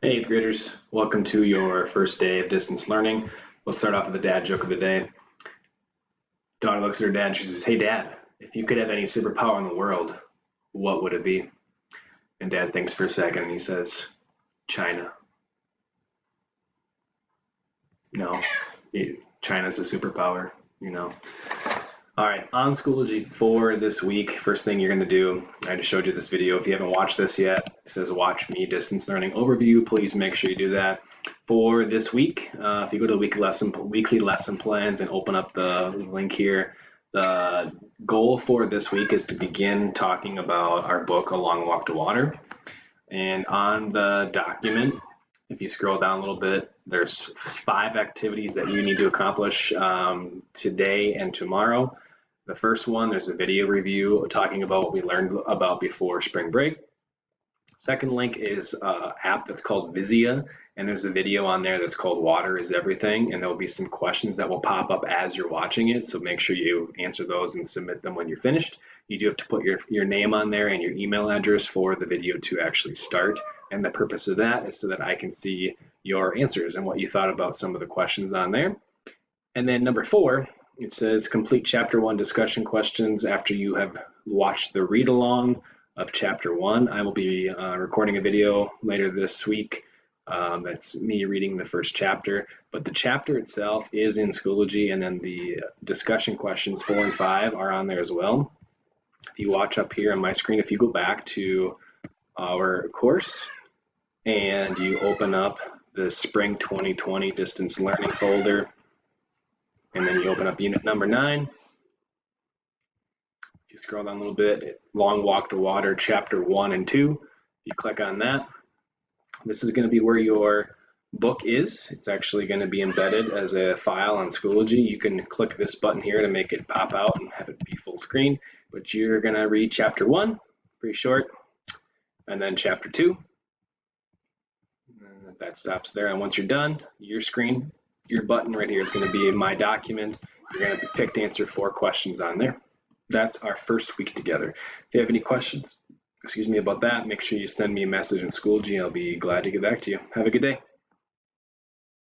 Hey, eighth graders, welcome to your first day of distance learning. We'll start off with the dad joke of the day. Daughter looks at her dad and she says, "Hey dad, if you could have any superpower in the world, what would it be?" And dad thinks for a second and he says, "China." No, China's a superpower, you know. All right, on Schoology for this week, first thing you're going to do, I just showed you this video. If you haven't watched this yet, it says watch me distance learning overview. Please make sure you do that. For this week, if you go to weekly lesson plans and open up the link here, the goal for this week is to begin talking about our book, A Long Walk to Water. And on the document, if you scroll down a little bit, there's 5 activities that you need to accomplish today and tomorrow. The first one, there's a video review talking about what we learned about before spring break. Second link is an app that's called Vizia, and there's a video on there that's called Water is Everything, and there'll be some questions that will pop up as you're watching it, so make sure you answer those and submit them when you're finished. You do have to put your name on there and your email address for the video to actually start, and the purpose of that is so that I can see your answers and what you thought about some of the questions on there. And then number 4, it says complete chapter 1 discussion questions after you have watched the read along of chapter 1. I will be recording a video later this week. That's me reading the first chapter, but the chapter itself is in Schoology, and then the discussion questions 4 and 5 are on there as well. If you watch up here on my screen, if you go back to our course and you open up the Spring 2020 Distance Learning folder, and then you open up unit number 9. If you scroll down a little bit, Long Walk to Water, chapter 1 and 2. You click on that. This is going to be where your book is. It's actually going to be embedded as a file on Schoology. You can click this button here to make it pop out and have it be full screen, but you're going to read chapter 1, pretty short, and then chapter 2. And that stops there. And once you're done, your screen, your button right here is going to be my document. You're going to pick to answer 4 questions on there. That's our first week together. If you have any questions, about that, make sure you send me a message in Schoology. I'll be glad to get back to you. Have a good day.